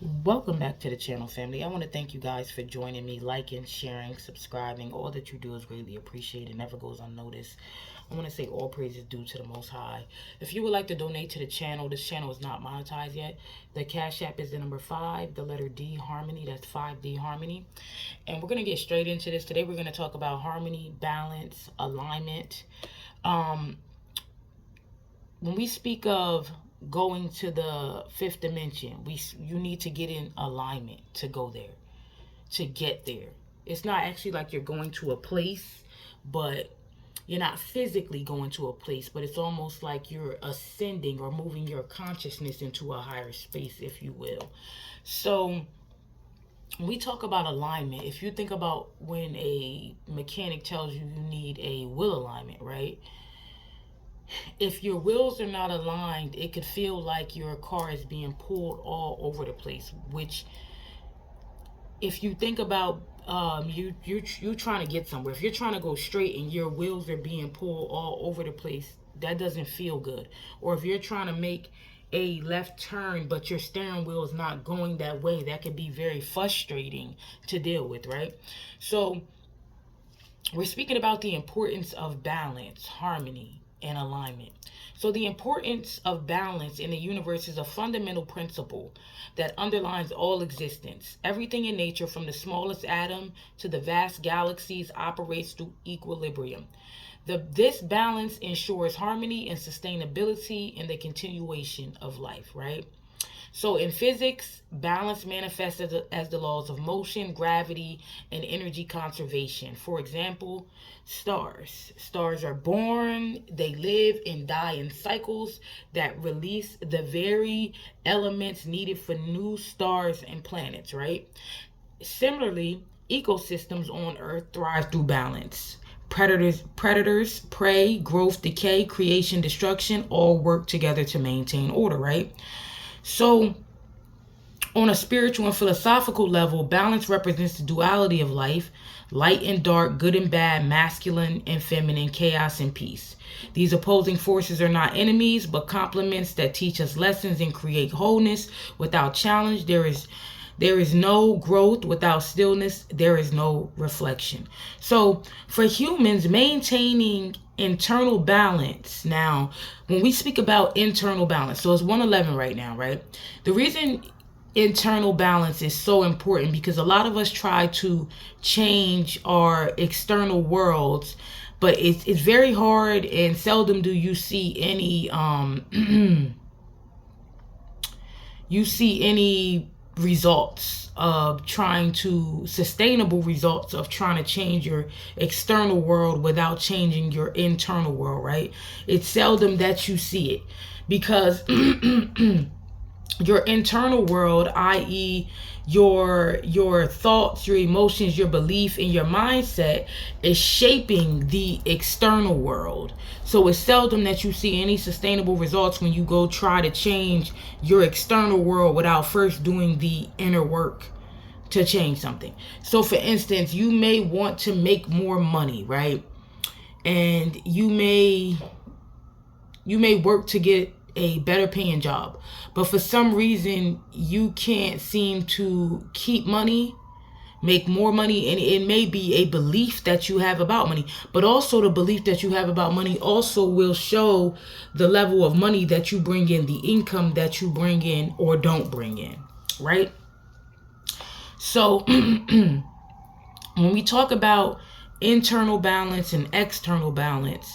Welcome back to the channel, family. I want to thank you guys for joining me, liking, sharing, subscribing. All that you do is greatly appreciated. It never goes unnoticed. I want to say all praise is due to the Most High. If you would like to donate to the channel, this channel is not monetized yet. The Cash App is the number 5, the letter D, Harmony. That's 5D Harmony. And we're going to get straight into this. Today we're going to talk about harmony, balance, alignment. When we speak of going to the fifth dimension, you need to get in alignment to go there, to get there. It's not actually like you're going to a place, but you're not physically going to a place, but it's almost like you're ascending or moving your consciousness into a higher space, if you will. So when we talk about alignment, if you think about when a mechanic tells you need a wheel alignment, right? If your wheels are not aligned, it could feel like your car is being pulled all over the place. Which, if you think about you trying to get somewhere, if you're trying to go straight and your wheels are being pulled all over the place, that doesn't feel good. Or if you're trying to make a left turn but your steering wheel is not going that way, that can be very frustrating to deal with, right? So we're speaking about the importance of balance, harmony, and alignment. So the importance of balance in the universe is a fundamental principle that underlines all existence. Everything in nature, from the smallest atom to the vast galaxies, operates through equilibrium. This balance ensures harmony and sustainability in the continuation of life, right? So in physics, balance manifests as the laws of motion, gravity, and energy conservation. For example, stars. Stars are born, they live and die in cycles that release the very elements needed for new stars and planets, right? Similarly, ecosystems on Earth thrive through balance. Predators, prey, growth, decay, creation, destruction all work together to maintain order, right? So, on a spiritual and philosophical level, balance represents the duality of life: light and dark, good and bad, masculine and feminine, chaos and peace. These opposing forces are not enemies, but complements that teach us lessons and create wholeness. Without challenge, there is no growth. Without stillness, there is no reflection. So for humans, maintaining internal balance. Now, when we speak about internal balance, so it's 111 right now, right? The reason internal balance is so important because a lot of us try to change our external worlds, but it's very hard, and seldom do you see any you see any results of trying to sustainable results of trying to change your external world without changing your internal world, right? It's seldom that you see it because your internal world, i.e. your thoughts, your emotions, your belief, and your mindset is shaping the external world. So it's seldom that you see any sustainable results when you go try to change your external world without first doing the inner work to change something. So for instance, you may want to make more money, right? And you may work to get a better paying job, but for some reason you can't seem to keep money, make more money. And it may be a belief that you have about money, but also the belief that you have about money also will show the level of money that you bring in, the income that you bring in or don't bring in, right? So when we talk about internal balance and external balance,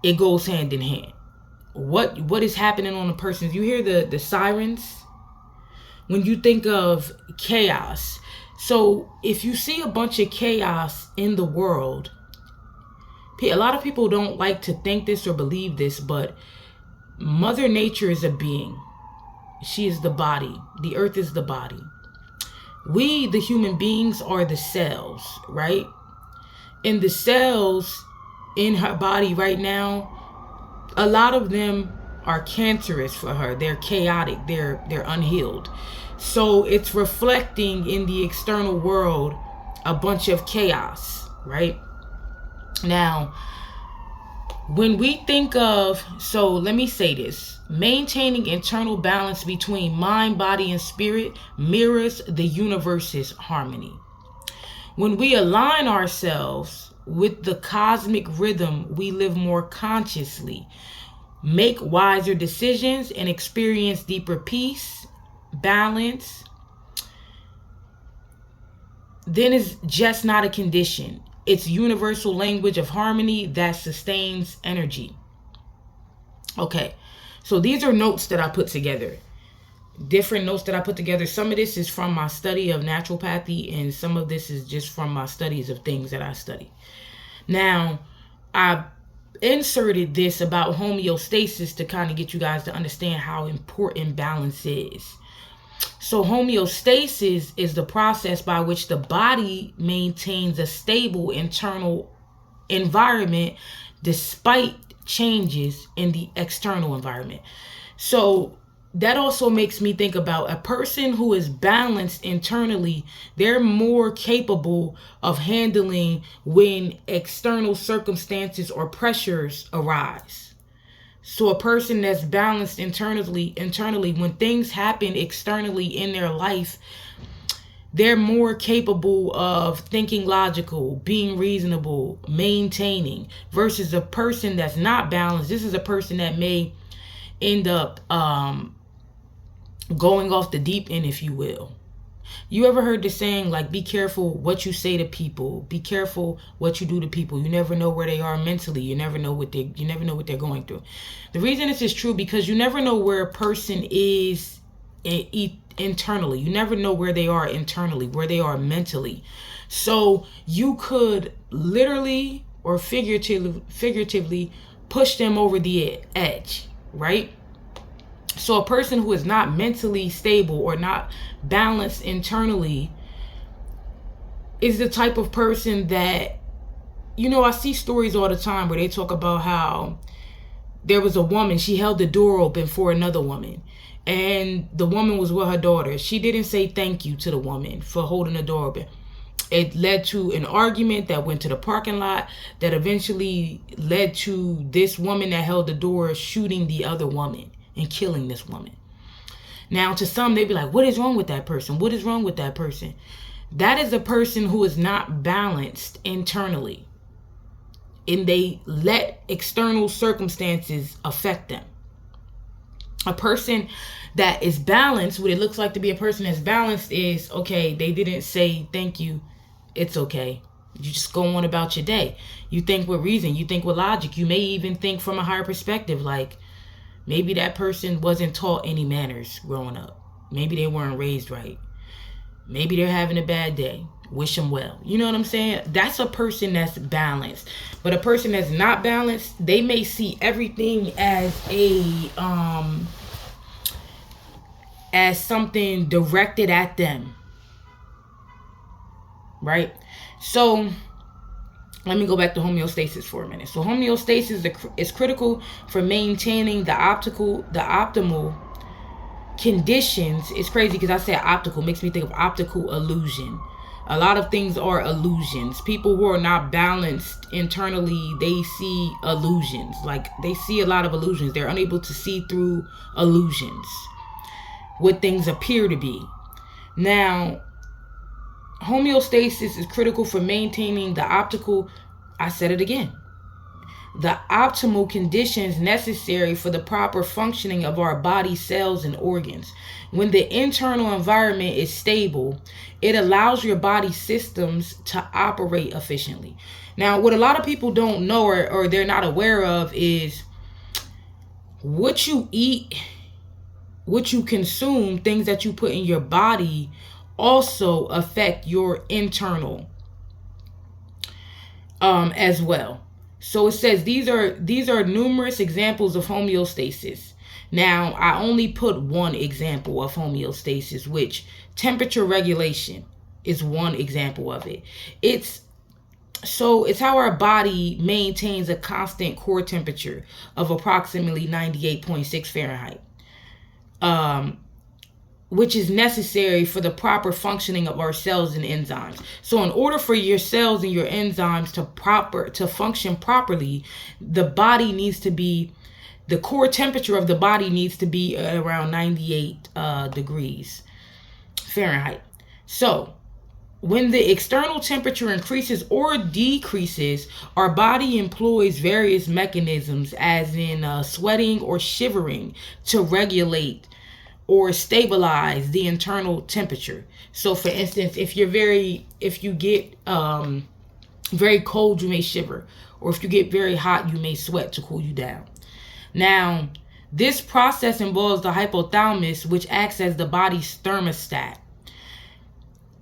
it goes hand in hand. What is happening on a person? You hear the sirens when you think of chaos. So if you see a bunch of chaos in the world, a lot of people don't like to think this or believe this, but Mother Nature is a being. She is the body. The earth is the body. We, the human beings, are the cells, right? And the cells in her body right now, a lot of them are cancerous for her. They're chaotic. They're unhealed. So it's reflecting in the external world a bunch of chaos, right? Now, When we think of, so let me say this, maintaining internal balance between mind, body, and spirit mirrors the universe's harmony. When we align ourselves with the cosmic rhythm, we live more consciously, make wiser decisions, and experience deeper peace, balance. Then it's just not a condition. It's universal language of harmony that sustains energy. Okay, so these are notes that I put together. Different notes that I put together. Some of this is from my study of naturopathy, and some of this is just from my studies of things that I study. Now, I inserted this about homeostasis to kind of get you guys to understand how important balance is. So homeostasis is the process by which the body maintains a stable internal environment despite changes in the external environment. So that also makes me think about a person who is balanced internally. They're more capable of handling when external circumstances or pressures arise. So a person that's balanced internally, when things happen externally in their life, they're more capable of thinking logical, being reasonable, maintaining, versus a person that's not balanced. This is a person that may end up going off the deep end, if you will. You ever heard the saying, like, be careful what you say to people, be careful what you do to people. You never know where they are mentally. You never know what they're going through. The reason this is true, because you never know where a person is internally. You never know where they are internally, where they are mentally. So you could literally or figuratively push them over the edge, right? So a person who is not mentally stable or not balanced internally is the type of person that, I see stories all the time where they talk about how there was a woman, she held the door open for another woman, and the woman was with her daughter. She didn't say thank you to the woman for holding the door open. It led to an argument that went to the parking lot that eventually led to this woman that held the door shooting the other woman and killing this woman. Now, to some, they'd be like, what is wrong with that person? What is wrong with that person? That is a person who is not balanced internally, and they let external circumstances affect them. A person that is balanced, what it looks like to be a person that's balanced is, okay, they didn't say thank you, it's okay. You just go on about your day. You think with reason, you think with logic. You may even think from a higher perspective, like, maybe that person wasn't taught any manners growing up. Maybe they weren't raised right. Maybe they're having a bad day. Wish them well. You know what I'm saying? That's a person that's balanced. But a person that's not balanced, they may see everything as as something directed at them. Right? So let me go back to homeostasis for a minute. So homeostasis is critical for maintaining the optimal conditions. It's crazy because I said optical, makes me think of optical illusion. A lot of things are illusions. People who are not balanced internally, they see illusions. Like, they see a lot of illusions. They're unable to see through illusions, what things appear to be. Now, homeostasis is critical for maintaining the optimal conditions necessary for the proper functioning of our body cells and organs. When the internal environment is stable, it allows your body systems to operate efficiently. Now, what a lot of people don't know or they're not aware of is what you eat, what you consume, things that you put in your body also affect your internal as well. So it says these are numerous examples of homeostasis. Now, I only put one example of homeostasis, which temperature regulation is one example of it. It's how our body maintains a constant core temperature of approximately 98.6 Fahrenheit. which is necessary for the proper functioning of our cells and enzymes. So in order for your cells and your enzymes to function properly, the body needs to be, the core temperature of the body needs to be around 98 degrees Fahrenheit. So when the external temperature increases or decreases, our body employs various mechanisms, as in sweating or shivering, to regulate or stabilize the internal temperature. So for instance, if you get very cold, you may shiver, or if you get very hot, you may sweat to cool you down. Now, this process involves the hypothalamus, which acts as the body's thermostat,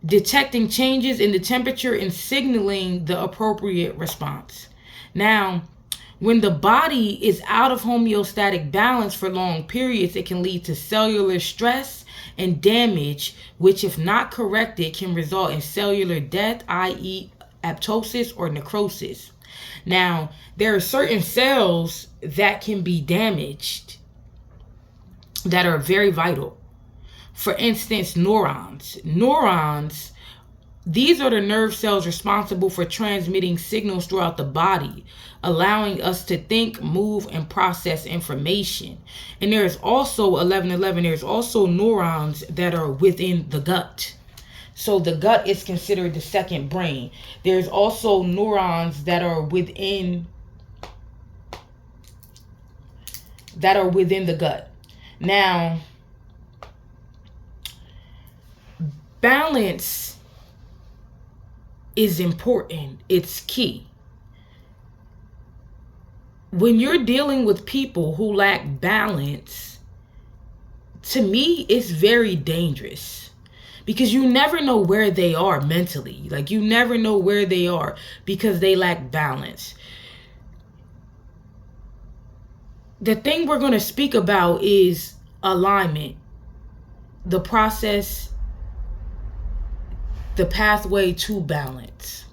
detecting changes in the temperature and signaling the appropriate response. Now, when the body is out of homeostatic balance for long periods, it can lead to cellular stress and damage, which, if not corrected, can result in cellular death, i.e., apoptosis or necrosis. Now, there are certain cells that can be damaged that are very vital. For instance, neurons. Neurons, these are the nerve cells responsible for transmitting signals throughout the body, allowing us to think, move, and process information. And there's also 1111, there's also neurons that are within the gut. So the gut is considered the second brain. There's also neurons that are within the gut. Now, balance is important. It's key. When you're dealing with people who lack balance, to me, it's very dangerous, because you never know where they are mentally. Like, you never know where they are because they lack balance. The thing we're going to speak about is alignment, the process, the pathway to balance.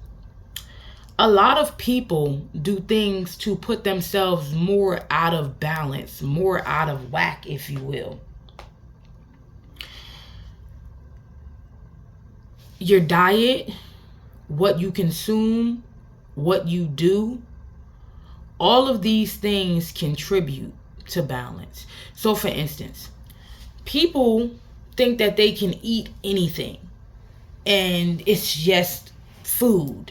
A lot of people do things to put themselves more out of balance, more out of whack, if you will. Your diet, what you consume, what you do, all of these things contribute to balance. So for instance, people think that they can eat anything and it's just food.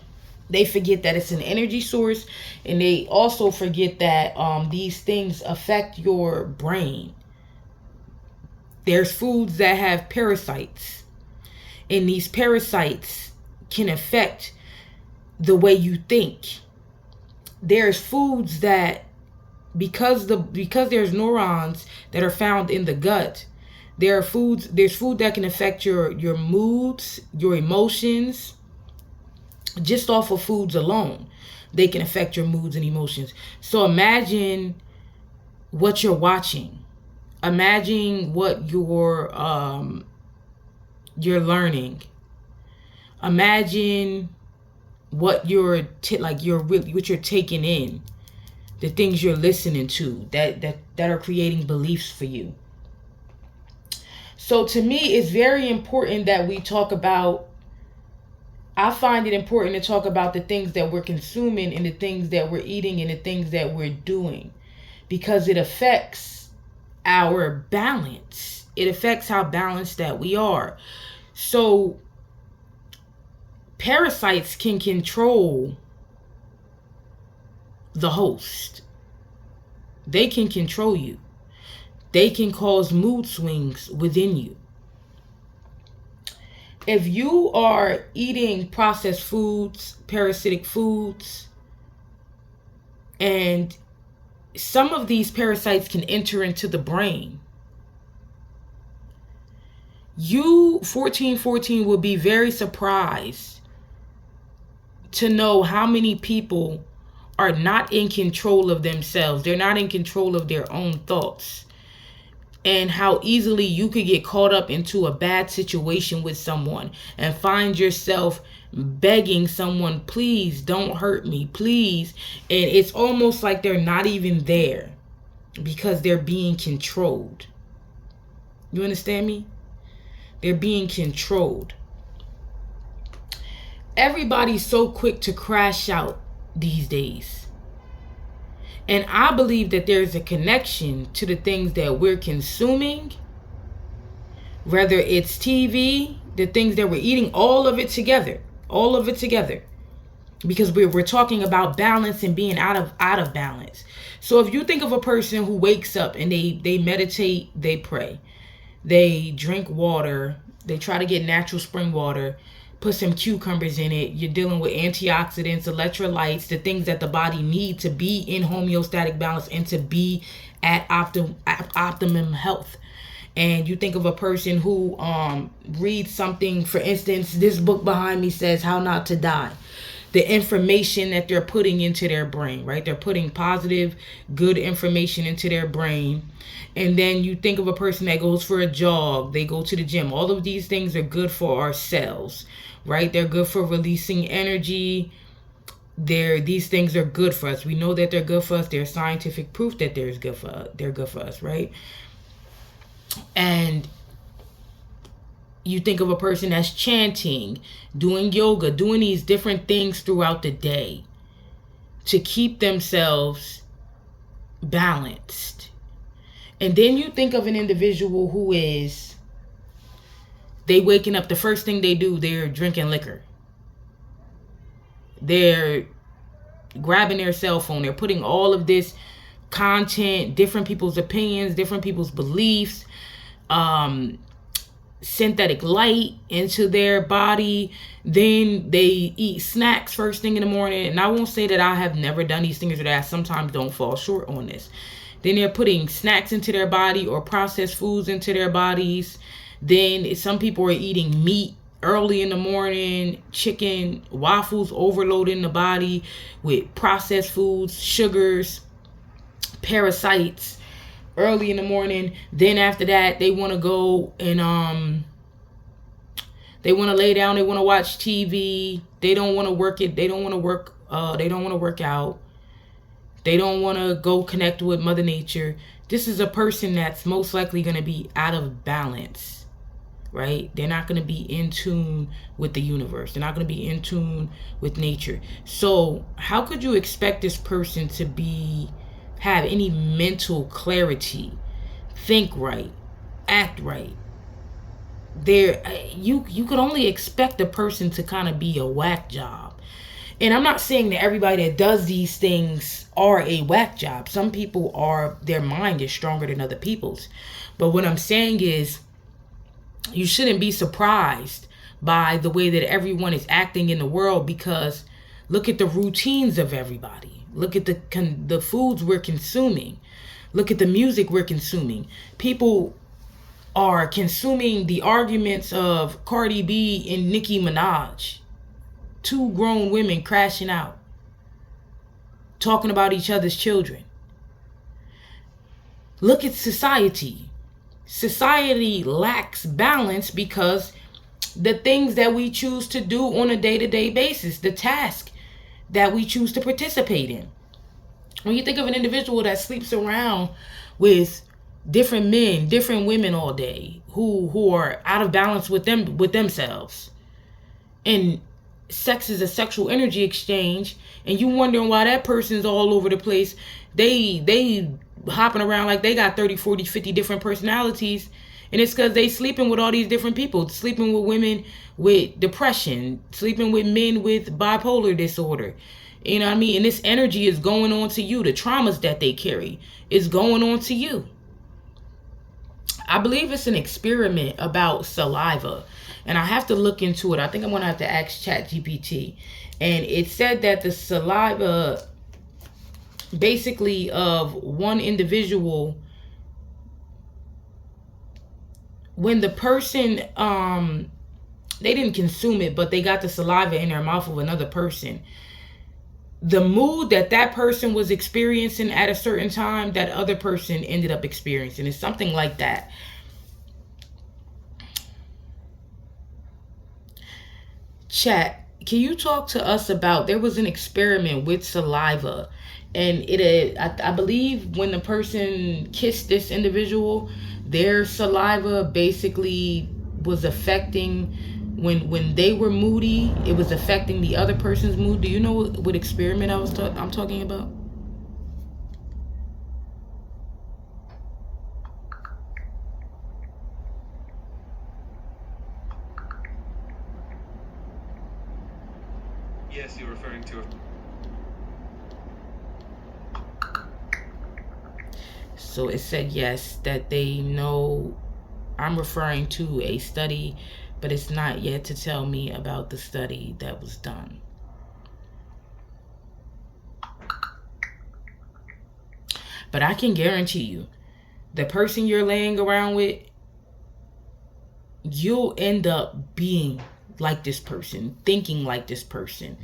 They forget that it's an energy source, and they also forget that these things affect your brain. There's foods that have parasites, and these parasites can affect the way you think. There's foods that, because there's neurons that are found in the gut, there's food that can affect your moods, your emotions. Just off of foods alone, they can affect your moods and emotions. So imagine what you're watching. Imagine what you're learning. Imagine what you're taking in, the things you're listening to that are creating beliefs for you. So to me, it's very important that we talk about, I find it important to talk about the things that we're consuming and the things that we're eating and the things that we're doing, because it affects our balance. It affects how balanced that we are. So parasites can control the host. They can control you. They can cause mood swings within you. If you are eating processed foods, parasitic foods, and some of these parasites can enter into the brain, you, 1414, will be very surprised to know how many people are not in control of themselves. They're not in control of their own thoughts. And how easily you could get caught up into a bad situation with someone and find yourself begging someone, please don't hurt me, please. And it's almost like they're not even there because they're being controlled. You understand me? They're being controlled. Everybody's so quick to crash out these days. And I believe that there's a connection to the things that we're consuming, whether it's TV, the things that we're eating, all of it together. Because we're talking about balance and being out of balance. So if you think of a person who wakes up and they meditate, they pray, they drink water, they try to get natural spring water, put some cucumbers in it, you're dealing with antioxidants, electrolytes, the things that the body needs to be in homeostatic balance and to be at optimum health. And you think of a person who reads something, for instance, this book behind me says How Not to Die. The information that they're putting into their brain, right? They're putting positive, good information into their brain. And then you think of a person that goes for a jog, they go to the gym. All of these things are good for our cells, right? They're good for releasing energy. These things are good for us. We know that they're good for us. There's scientific proof that they're good for us, right? And you think of a person that's chanting, doing yoga, doing these different things throughout the day to keep themselves balanced. And then you think of an individual who is, they waking up, the first thing they do, they're drinking liquor. They're grabbing their cell phone. They're putting all of this content, different people's opinions, different people's beliefs, synthetic light into their body. Then they eat snacks first thing in the morning. And I won't say that I have never done these things or that I sometimes don't fall short on this. Then they're putting snacks into their body or processed foods into their bodies. Then some people are eating meat early in the morning, chicken, waffles, overloading the body with processed foods, sugars, parasites early in the morning. Then after that, they want to go and they want to lay down, they want to watch TV. They don't want to work it. They don't want to work out. They don't want to go connect with Mother Nature. This is a person that's most likely going to be out of balance, right? They're not going to be in tune with the universe. They're not going to be in tune with nature. So how could you expect this person to have any mental clarity, think right, act right? You could only expect a person to kind of be a whack job. And I'm not saying that everybody that does these things are a whack job. Some people their mind is stronger than other people's. But what I'm saying is, you shouldn't be surprised by the way that everyone is acting in the world, because look at the routines of everybody. Look at the foods we're consuming. Look at the music we're consuming. People are consuming the arguments of Cardi B and Nicki Minaj. Two grown women crashing out, talking about each other's children. Look at society. Society lacks balance because the things that we choose to do on a day-to-day basis, the task that we choose to participate in. When you think of an individual that sleeps around with different men, different women all day, who are out of balance with themselves, and sex is a sexual energy exchange, and you wondering why that person's all over the place. They hopping around like they got 30, 40, 50 different personalities, and it's because they sleeping with all these different people, sleeping with women with depression, sleeping with men with bipolar disorder. You know what I mean? And this energy is going on to you. The traumas that they carry is going on to you. I believe it's an experiment about saliva, and I have to look into it. I think I'm going to have to ask ChatGPT. And it said that the saliva, basically, of one individual, when the person, they didn't consume it, but they got the saliva in their mouth of another person, the mood that person was experiencing at a certain time, that other person ended up experiencing. It's something like that. Chat, can you talk to us about, there was an experiment with saliva, and I believe when the person kissed this individual, their saliva basically was affecting, when they were moody, it was affecting the other person's mood. Do you know what experiment I'm talking about? Yes, you're referring to So it said yes, that they know I'm referring to a study, but it's not yet to tell me about the study that was done. But I can guarantee you, the person you're laying around with, you'll end up being like this person, thinking like this person.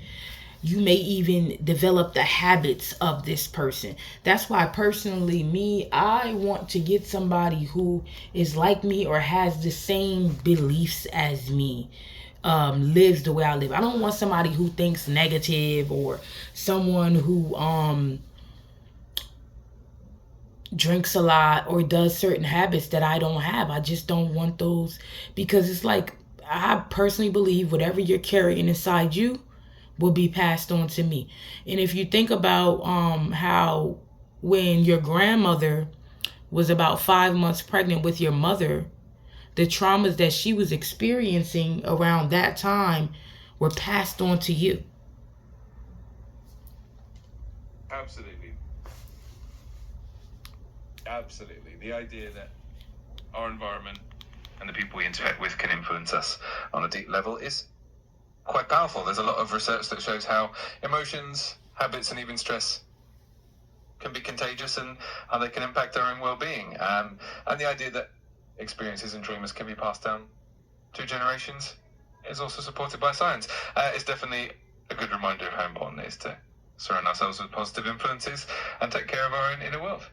You may even develop the habits of this person. That's why personally, me, I want to get somebody who is like me or has the same beliefs as me, lives the way I live. I don't want somebody who thinks negative, or someone who drinks a lot or does certain habits that I don't have. I just don't want those, because it's like, I personally believe whatever you're carrying inside you will be passed on to me. And if you think about how when your grandmother was about 5 months pregnant with your mother, the traumas that she was experiencing around that time were passed on to you. absolutely. Absolutely. The idea that our environment and the people we interact with can influence us on a deep level is quite powerful. There's a lot of research that shows how emotions, habits, and even stress can be contagious, and how they can impact our own well-being. And the idea that experiences and traumas can be passed down to generations is also supported by science. It's definitely a good reminder of how important it is to surround ourselves with positive influences and take care of our own inner world.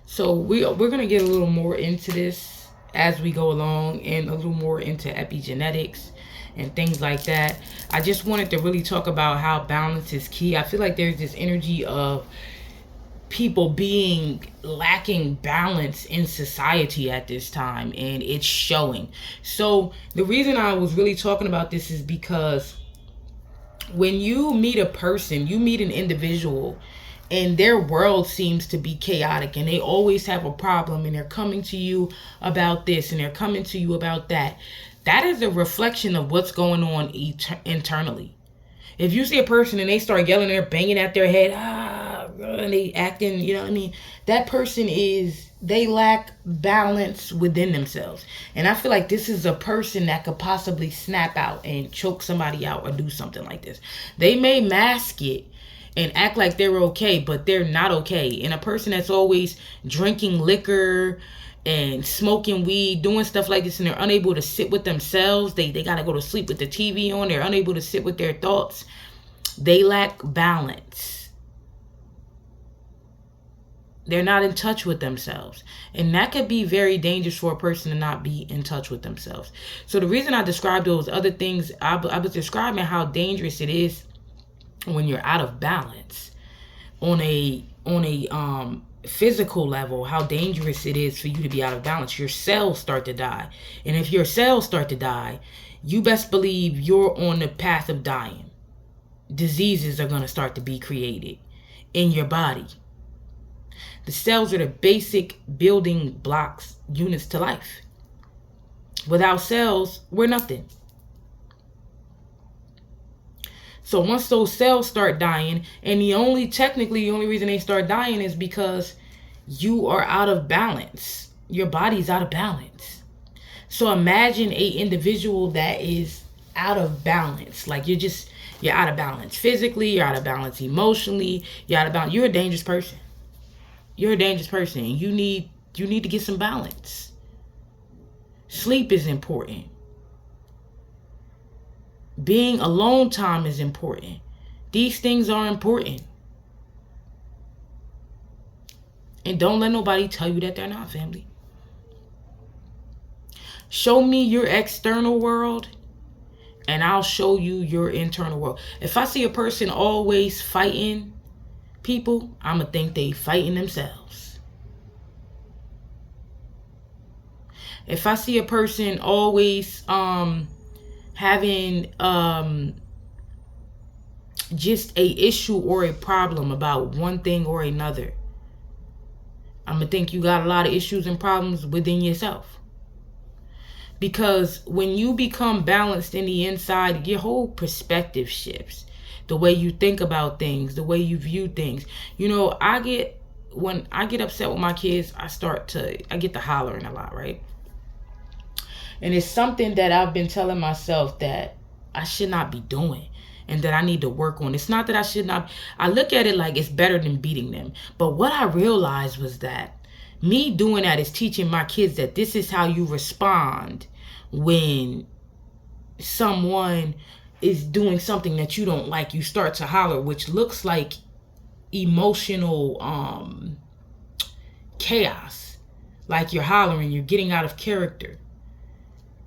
So we're going to get a little more into this as we go along, and a little more into epigenetics and things like that. I just wanted to really talk about how balance is key. I feel like there's this energy of people being lacking balance in society at this time, and it's showing. So the reason I was really talking about this is because when you meet a person, you meet an individual, and their world seems to be chaotic, and they always have a problem, and they're coming to you about this, and they're coming to you about that. That is a reflection of what's going on internally. If you see a person and they start yelling, they're banging at their head, and they acting, you know what I mean? That person they lack balance within themselves. And I feel like this is a person that could possibly snap out and choke somebody out or do something like this. They may mask it and act like they're okay, but they're not okay. And a person that's always drinking liquor and smoking weed, doing stuff like this, and they're unable to sit with themselves, they got to go to sleep with the TV on, they're unable to sit with their thoughts, they lack balance. They're not in touch with themselves. And that could be very dangerous for a person to not be in touch with themselves. So the reason I described those other things, I was describing how dangerous it is when you're out of balance on a physical level, how dangerous it is for you to be out of balance. Your cells start to die. And if your cells start to die, you best believe you're on the path of dying. Diseases are going to start to be created in your body. The cells are the basic building blocks, units to life. Without cells, we're nothing. So once those cells start dying, and the only reason they start dying is because you are out of balance. Your body's out of balance. So imagine a individual that is out of balance. Like you're out of balance physically, you're out of balance emotionally, you're out of balance. You're a dangerous person. You're a dangerous person. You need to get some balance. Sleep is important. Being alone time is important. These things are important. And don't let nobody tell you that they're not, family. Show me your external world, and I'll show you your internal world. If I see a person always fighting, people, I'ma think they fighting themselves. If I see a person always having just a issue or a problem about one thing or another, I'm gonna think you got a lot of issues and problems within yourself. Because when you become balanced in the inside, your whole perspective shifts. The way you think about things, the way you view things. You know, when I get upset with my kids, I get to hollering a lot, right? And it's something that I've been telling myself that I should not be doing and that I need to work on. It's not that I should not. I look at it like it's better than beating them. But what I realized was that me doing that is teaching my kids that this is how you respond when someone is doing something that you don't like. You start to holler, which looks like emotional chaos. Like you're hollering, you're getting out of character.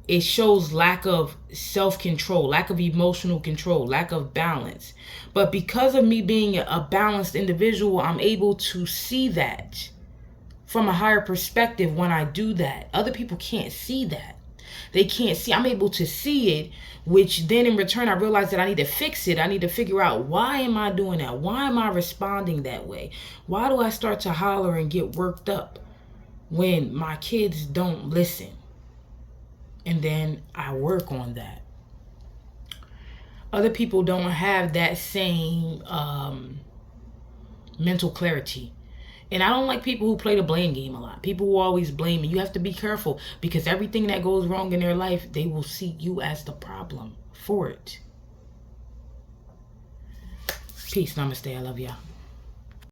It shows lack of self-control, lack of emotional control, lack of balance. But because of me being a balanced individual, I'm able to see that from a higher perspective when I do that. Other people can't see that. They can't see. I'm able to see it, which then in return I realize that I need to fix it. I need to figure out, why am I doing that? Why am I responding that way? Why do I start to holler and get worked up when my kids don't listen? And then I work on that. Other people don't have that same mental clarity. And I don't like people who play the blame game a lot. People who always blame. And you have to be careful, because everything that goes wrong in their life, they will see you as the problem for it. Peace. Namaste. I love y'all.